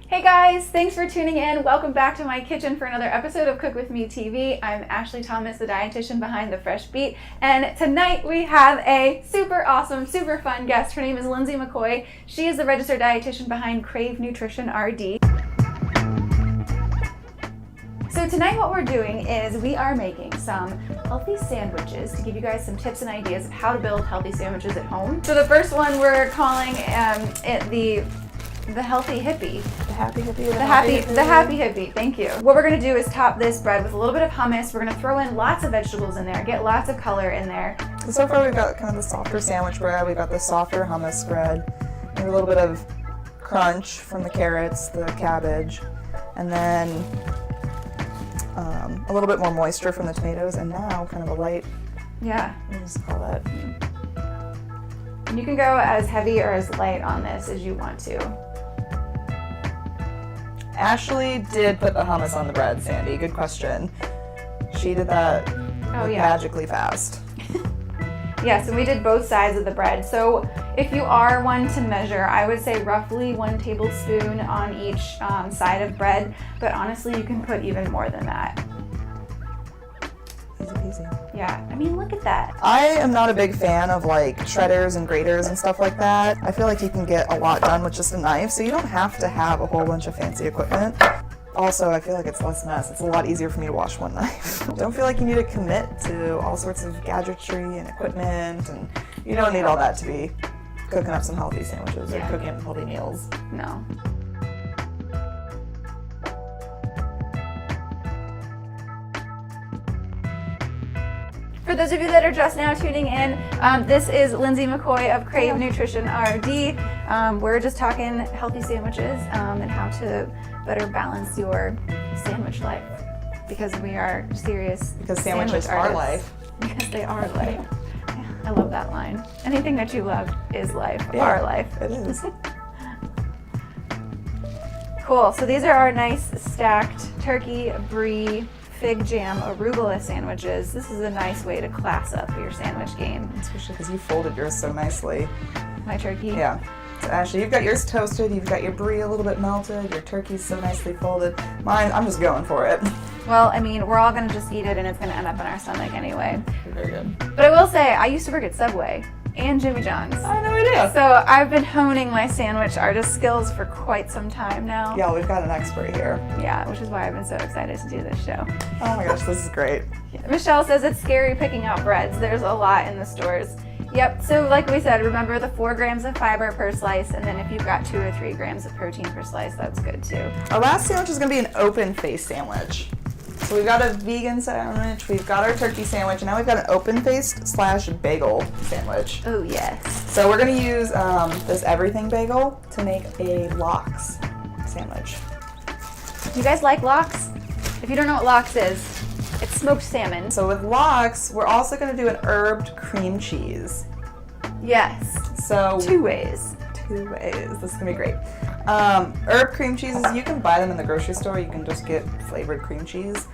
Hey guys, thanks for tuning in. Welcome back to my kitchen for another episode of Cook With Me TV. I'm Ashley Thomas, the dietitian behind The Fresh Beat, and tonight we have a super awesome, super fun guest. Her name is Lindsay McCoy. She is the registered dietitian behind Crave Nutrition RD. So tonight what we're doing is we are making some healthy sandwiches to give you guys some tips and ideas of how to build healthy sandwiches at home. So the first one we're calling it the Healthy Hippy. The Happy Hippy. The Happy Hippy, thank you. What we're gonna do is top this bread with a little bit of hummus. We're gonna throw in lots of vegetables in there, get lots of color in there. So far we've got kind of the softer sandwich bread, we've got the softer hummus bread, and a little bit of crunch from the carrots, the cabbage, and then a little bit more moisture from the tomatoes, and now kind of a light, Yeah. what do you just call that? And you can go as heavy or as light on this as you want to. Ashley did put the hummus on the bread, Sandy. Good question. She did that magically fast. Yes, and we did both sides of the bread. So if you are one to measure, I would say roughly 1 tablespoon on each side of bread, but honestly you can put even more than that. Easy peasy. Yeah, I mean, look at that. I am not a big fan of like shredders and graters and stuff like that. I feel like you can get a lot done with just a knife, so you don't have to have a whole bunch of fancy equipment. Also, I feel like it's less mess. It's a lot easier for me to wash one knife. Don't feel like you need to commit to all sorts of gadgetry and equipment, and you don't need all that to be cooking up some healthy sandwiches or cooking healthy meals. No. For those of you that are just now tuning in, this is Lindsay McCoy of Crave Nutrition RD. We're just talking healthy sandwiches and how to better balance your sandwich life, because we are serious. Because sandwiches are life. Because they are life. Yeah, I love that line. Anything that you love is life. Yeah, our life. It is. Cool. So these are our nice stacked turkey, brie, fig jam, arugula sandwiches. This is a nice way to class up your sandwich game. Especially because you folded yours so nicely. My turkey? Yeah. So Ashley, you've got yours toasted, you've got your brie a little bit melted, your turkey's so nicely folded. Mine, I'm just going for it. Well, I mean, we're all gonna just eat it and it's gonna end up in our stomach anyway. Very good. But I will say, I used to work at Subway and Jimmy John's. I had no idea. So I've been honing my sandwich artist skills for quite some time now. Yeah, we've got an expert here. Yeah, which is why I've been so excited to do this show. Oh my gosh, this is great. Michelle says it's scary picking out breads. There's a lot in the stores. Yep, so like we said, remember the 4 grams of fiber per slice, and then if you've got 2 or 3 grams of protein per slice, that's good too. Our last sandwich is gonna be an open face sandwich. So we've got a vegan sandwich, we've got our turkey sandwich, and now we've got an open-faced / bagel sandwich. Oh yes. So we're gonna use this everything bagel to make a lox sandwich. Do you guys like lox? If you don't know what lox is, it's smoked salmon. So with lox, we're also gonna do an herbed cream cheese. Yes. So 2 ways. 2 ways. This is gonna be great. Herb cream cheeses, you can buy them in the grocery store. You can just get flavored cream cheese.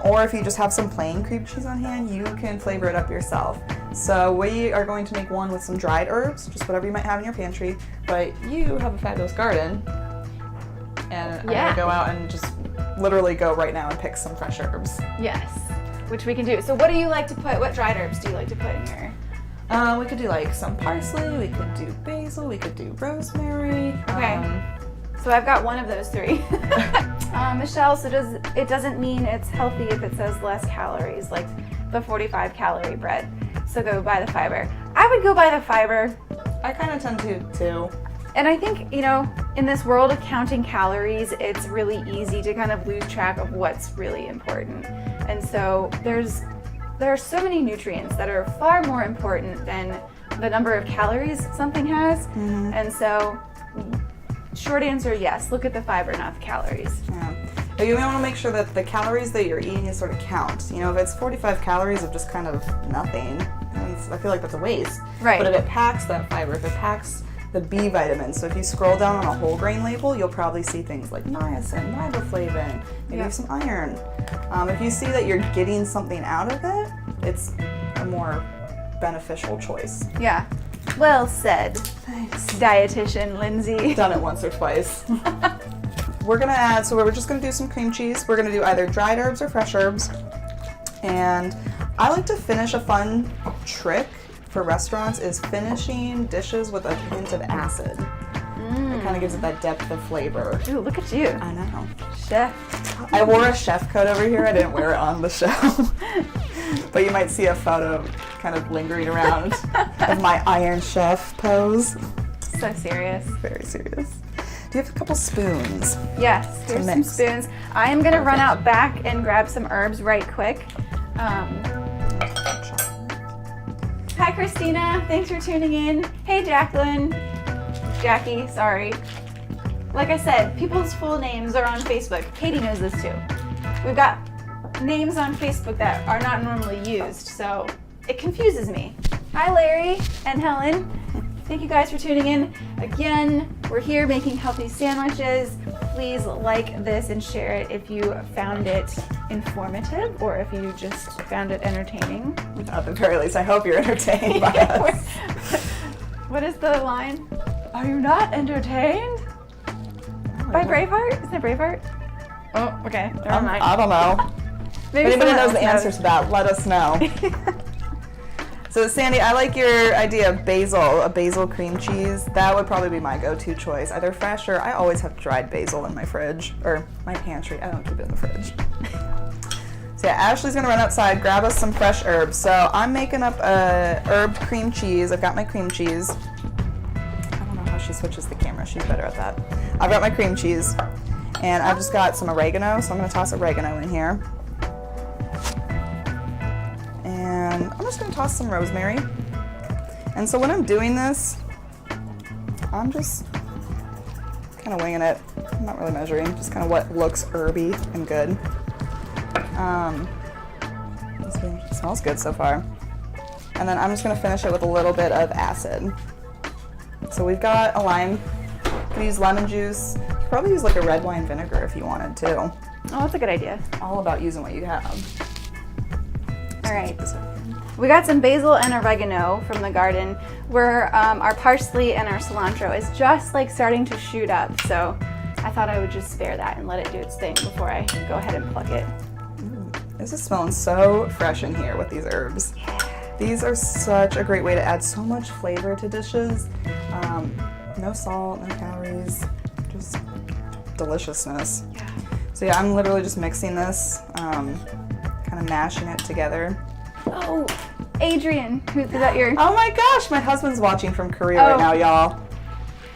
Or if you just have some plain cream cheese on hand, you can flavor it up yourself. So we are going to make one with some dried herbs, just whatever you might have in your pantry. But you have a fabulous garden, and I'm gonna go out and just literally go right now and pick some fresh herbs. Yes, which we can do. So what do you like to put, what dried herbs do you like to put in your? We could do like some parsley, we could do basil, we could do rosemary. Okay. So I've got one of those 3. Michelle, so it doesn't mean it's healthy if it says less calories, like the 45 calorie bread. So go buy the fiber. I would go buy the fiber. I kind of tend to too. And I think, you know, in this world of counting calories, it's really easy to kind of lose track of what's really important. And so there are so many nutrients that are far more important than the number of calories something has. Mm-hmm. And so short answer, yes, look at the fiber, not the calories. Yeah. But you want to make sure that the calories that you're eating is sort of count. You know, if it's 45 calories of just kind of nothing, I feel like that's a waste. Right. But if it packs that fiber, if it packs the B vitamins, so if you scroll down on a whole grain label, you'll probably see things like niacin, riboflavin, maybe some iron. If you see that you're getting something out of it, it's a more beneficial choice. Yeah. Well said. Thanks. Dietitian Lindsay. Done it once or twice. we're gonna add, so we're just gonna do some cream cheese. We're gonna do either dried herbs or fresh herbs. And I like to finish, a fun trick for restaurants is finishing dishes with a hint of acid. It kind of gives it that depth of flavor. Ooh, look at you. I know. Chef. I wore a chef coat over here. I didn't wear it on the show. But you might see a photo kind of lingering around of my Iron Chef pose. So serious. Very serious. Do you have a couple spoons? Yes, here's some spoons. I am gonna run out back and grab some herbs right quick. Hi Christina, thanks for tuning in. Hey Jackie, sorry. Like I said, people's full names are on Facebook. Katie knows this too. We've got names on Facebook that are not normally used, so it confuses me. Hi Larry and Helen. Thank you guys for tuning in. Again, we're here making healthy sandwiches. Please like this and share it if you found it informative or if you just found it entertaining. At the very least, I hope you're entertained by us. What is the line? Are you not entertained? By Braveheart? Isn't it Braveheart? Oh, okay. Never mind. I don't know. Maybe if anybody knows the someone else answer to that, let us know. So Sandy, I like your idea of basil, a basil cream cheese. That would probably be my go-to choice. Either fresh or I always have dried basil in my fridge or my pantry. I don't keep it in the fridge. So yeah, Ashley's gonna run outside, grab us some fresh herbs. So I'm making up a herb cream cheese. I've got my cream cheese. I don't know how she switches the camera. She's better at that. I've got my cream cheese and I've just got some oregano. So I'm gonna toss oregano in here. And I'm just going to toss some rosemary. And so when I'm doing this, I'm just kind of winging it. I'm not really measuring, just kind of what looks herby and good. It smells good so far. And then I'm just going to finish it with a little bit of acid. So we've got a lime. You could use lemon juice. You could probably use like a red wine vinegar if you wanted to. Oh, that's a good idea. All about using what you have. All right. We got some basil and oregano from the garden where our parsley and our cilantro is just like starting to shoot up. So I thought I would just spare that and let it do its thing before I go ahead and pluck it. This is smelling so fresh in here with these herbs. Yeah. These are such a great way to add so much flavor to dishes. No salt, no calories, just deliciousness. Yeah. So yeah, I'm literally just mixing this, kind of mashing it together. Oh, Adrian, is that your... Oh my gosh, my husband's watching from Korea right now, y'all.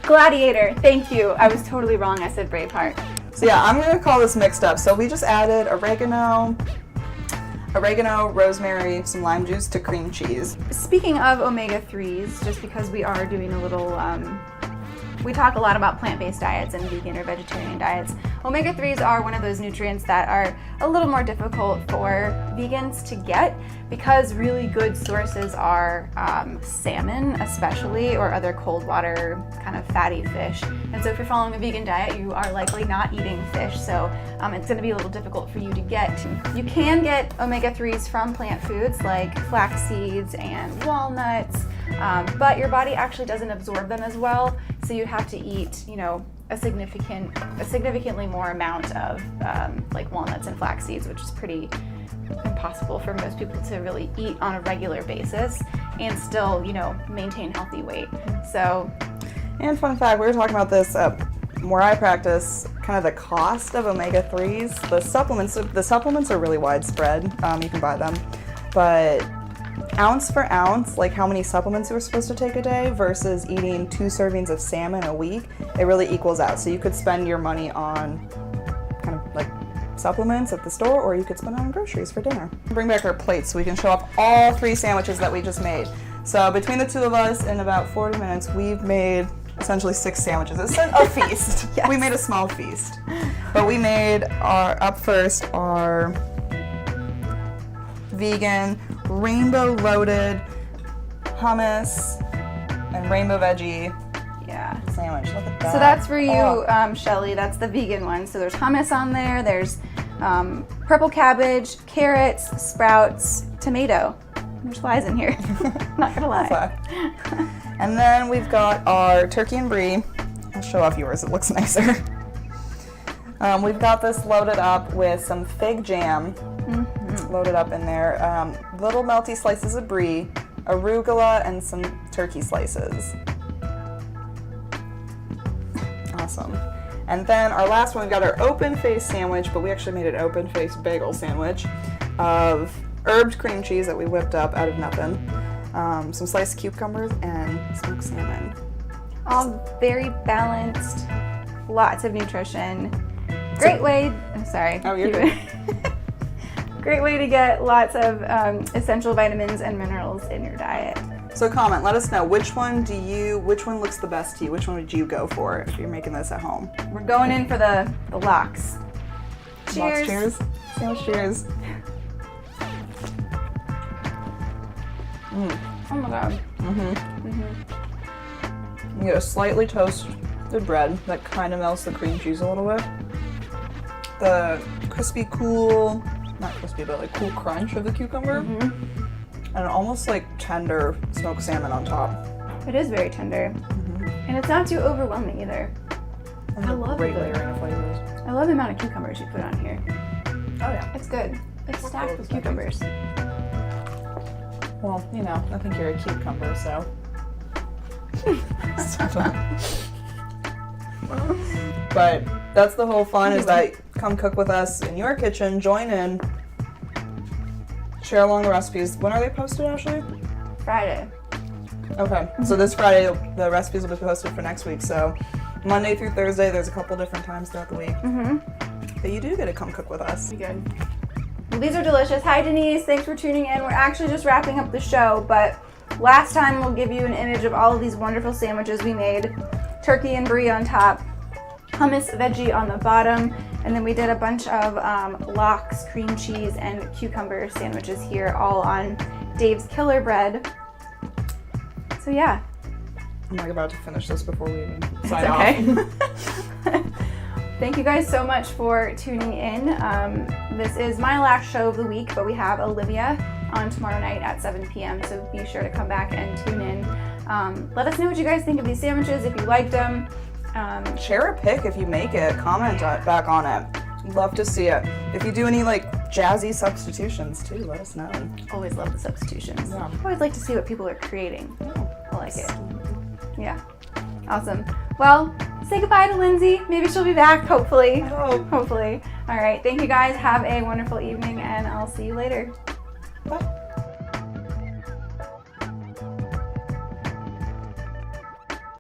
Gladiator, thank you. I was totally wrong, I said Braveheart. So yeah, I'm gonna call this mixed up. So we just added oregano, rosemary, some lime juice to cream cheese. Speaking of omega-3s, just because we are doing a little, we talk a lot about plant-based diets and vegan or vegetarian diets. Omega-3s are one of those nutrients that are a little more difficult for vegans to get because really good sources are salmon especially, or other cold water kind of fatty fish. And so if you're following a vegan diet, you are likely not eating fish, so it's going to be a little difficult for you to get. You can get omega-3s from plant foods like flax seeds and walnuts, but your body actually doesn't absorb them as well, so you have to eat, a significantly more amount of like walnuts and flax seeds, which is pretty impossible for most people to really eat on a regular basis and still, maintain healthy weight. So, and fun fact, we were talking about this where I practice, kind of the cost of omega-3s. The supplements are really widespread. You can buy them, but ounce for ounce, like how many supplements you were supposed to take a day versus eating 2 servings of salmon a week, it really equals out. So you could spend your money on kind of like supplements at the store, or you could spend it on groceries for dinner. Bring back our plates so we can show off all 3 sandwiches that we just made. So between the 2 of us, in about 40 minutes, we've made essentially 6 sandwiches. It's a feast. Yes. We made a small feast. But we made our vegan rainbow loaded hummus and rainbow veggie sandwich. Look at that. So that's for you, Shelly. That's the vegan one. So there's hummus on there. There's purple cabbage, carrots, sprouts, tomato. There's flies in here. Not gonna lie. And then we've got our turkey and brie. I'll show off yours. It looks nicer. We've got this loaded up with some fig jam, loaded up in there, little melty slices of brie, arugula, and some turkey slices. Awesome. And then our last one, we've got our open face sandwich, but we actually made an open face bagel sandwich of herbed cream cheese that we whipped up out of nothing, some sliced cucumbers, and smoked salmon. All very balanced, lots of nutrition. Great way. I'm sorry. Oh, you're good. Great way to get lots of essential vitamins and minerals in your diet. So comment, let us know which one looks the best to you? Which one would you go for if you're making this at home? We're going in for the lox. Cheers. Lox cheers. Sandwich cheers. Oh my god. You get a slightly toasted bread that kind of melts the cream cheese a little bit. The crispy, cool, not crispy, but like cool crunch of the cucumber. And almost like tender smoked salmon on top. It is very tender. And it's not too overwhelming either. And I love great it. layering of flavors. I love the amount of cucumbers you put on here. Oh yeah. It's good. It's stacked with cucumbers. Well, you know, I think you're a cucumber, so. But that's the whole fun, is that come cook with us in your kitchen, join in, share along the recipes. When are they posted, Ashley? Friday. Okay, so this Friday the recipes will be posted for next week. So Monday through Thursday, there's a couple different times throughout the week. But you do get to come cook with us. Be good. Well, these are delicious. Hi Denise, thanks for tuning in. We're actually just wrapping up the show, but last time we'll give you an image of all of these wonderful sandwiches we made. Turkey and brie on top, hummus veggie on the bottom, and then we did a bunch of lox, cream cheese, and cucumber sandwiches here, all on Dave's Killer Bread. So yeah. I'm like about to finish this before we even sign off. Thank you guys so much for tuning in. This is my last show of the week, but we have Olivia on tomorrow night at 7 p.m. So be sure to come back and tune in. Let us know what you guys think of these sandwiches, if you liked them. Share a pic if you make it. Comment back on it. Love to see it. If you do any like jazzy substitutions too, let us know. Always love the substitutions. Yeah. Always like to see what people are creating. I like it. Yeah. Awesome. Well, say goodbye to Lindsay. Maybe she'll be back, hopefully. I hope. Hopefully. All right. Thank you guys. Have a wonderful evening, and I'll see you later. Bye.